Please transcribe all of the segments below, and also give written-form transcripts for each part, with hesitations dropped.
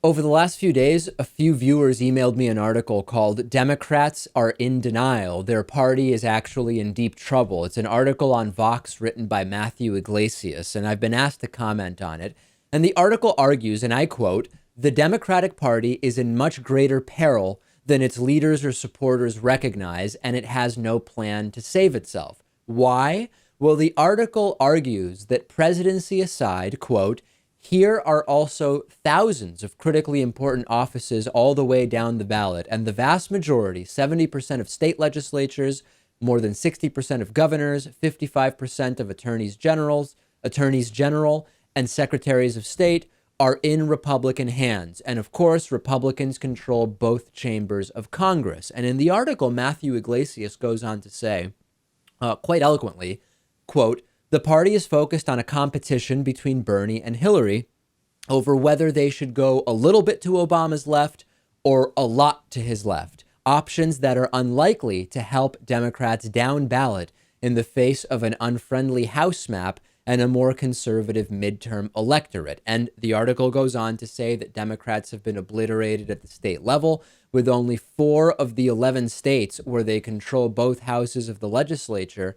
Over the last few days, a few viewers emailed me an article called "Democrats Are in Denial. Their Party is Actually in Deep Trouble." It's an article on Vox written by Matthew Iglesias, and I've been asked to comment on it. And the article argues, and I quote, "The Democratic Party is in much greater peril than its leaders or supporters recognize, and it has no plan to save itself." Why? Well, the article argues that presidency aside, quote, "Here are also thousands of critically important offices all the way down the ballot, and the vast majority, 70% of state legislatures, more than 60% of governors, 55% of attorneys general, and secretaries of state are in Republican hands. And of course, Republicans control both chambers of Congress." And in the article, Matthew Iglesias goes on to say, quite eloquently, quote, "The party is focused on a competition between Bernie and Hillary over whether they should go a little bit to Obama's left or a lot to his left, options that are unlikely to help Democrats down ballot in the face of an unfriendly House map and a more conservative midterm electorate." And the article goes on to say that Democrats have been obliterated at the state level, with only 4 of the 11 states where they control both houses of the legislature,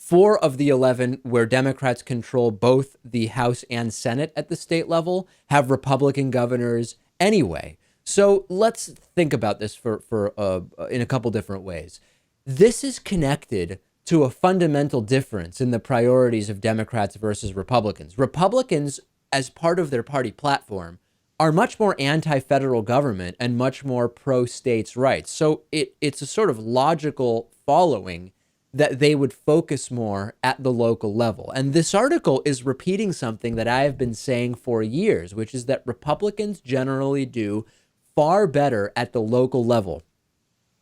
4 of the 11 where Democrats control both the House and Senate at the state level have Republican governors anyway. So let's think about this in a couple different ways. This is connected to a fundamental difference in the priorities of Democrats versus Republicans. Republicans, as part of their party platform, are much more anti-federal government and much more pro-states' rights. So it's a sort of logical following that they would focus more at the local level. And this article is repeating something that I have been saying for years, which is that Republicans generally do far better at the local level.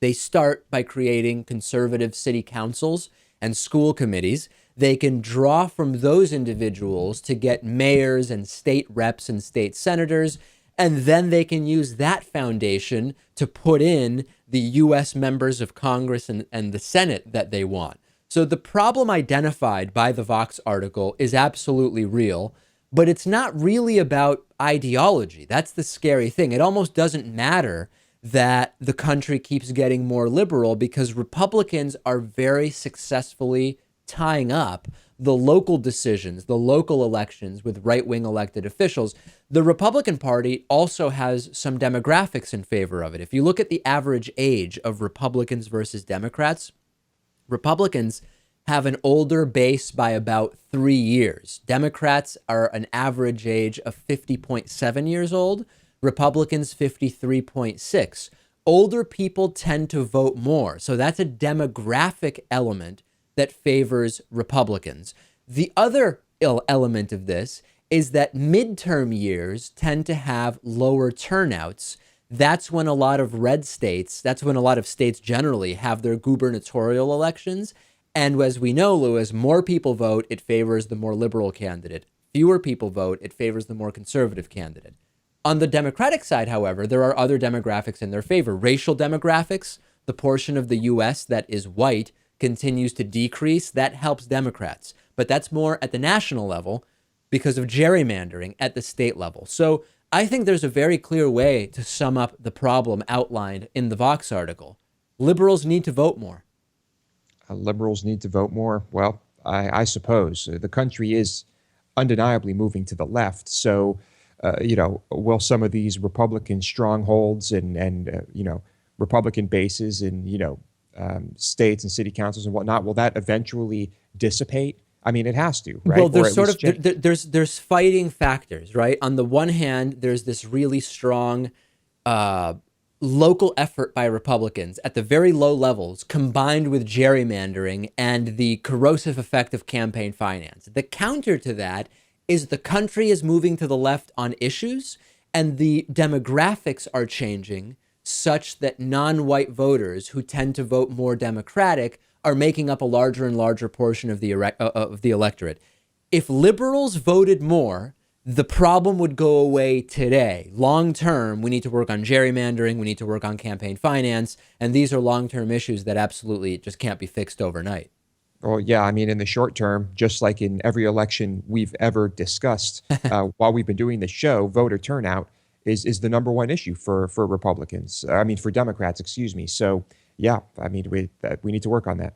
They start by creating conservative city councils and school committees. They can draw from those individuals to get mayors and state reps and state senators, and then they can use that foundation to put in the U.S. members of Congress and the Senate that they want. So the problem identified by the Vox article is absolutely real, but it's not really about ideology. That's the scary thing. It almost doesn't matter that the country keeps getting more liberal because Republicans are very successfully tying up the local decisions, the local elections with right-wing elected officials. The Republican Party also has some demographics in favor of it. If you look at the average age of Republicans versus Democrats, Republicans have an older base by about 3 years. Democrats are an average age of 50.7 years old. Republicans, 53.6. Older people tend to vote more. So that's a demographic element that favors Republicans. The other element of this is that midterm years tend to have lower turnouts. That's when a lot of states generally have their gubernatorial elections. And as we know, Lou, as more people vote, it favors the more liberal candidate. Fewer people vote, it favors the more conservative candidate. On the Democratic side, however, there are other demographics in their favor. Racial demographics, the portion of the U.S. that is white, continues to decrease. That helps Democrats. But that's more at the national level because of gerrymandering at the state level. So I think there's a very clear way to sum up the problem outlined in the Vox article. Liberals need to vote more. Liberals need to vote more. Well, I suppose the country is undeniably moving to the left. So, will some of these Republican strongholds and Republican bases and, states and city councils and whatnot, will that eventually dissipate? I mean, it has to, right? Well, there's fighting factors, right? On the one hand, there's this really strong local effort by Republicans at the very low levels, combined with gerrymandering and the corrosive effect of campaign finance. The counter to that is the country is moving to the left on issues, and the demographics are changing such that non-white voters who tend to vote more Democratic are making up a larger and larger portion of the electorate. If liberals voted more, the problem would go away today. Long term, we need to work on gerrymandering, we need to work on campaign finance, and these are long-term issues that absolutely just can't be fixed overnight. Well, yeah, I mean, in the short term, just like in every election we've ever discussed, while we've been doing this show, voter turnout is the number one issue for Republicans. I mean, for Democrats, excuse me. So, yeah, I mean, we need to work on that.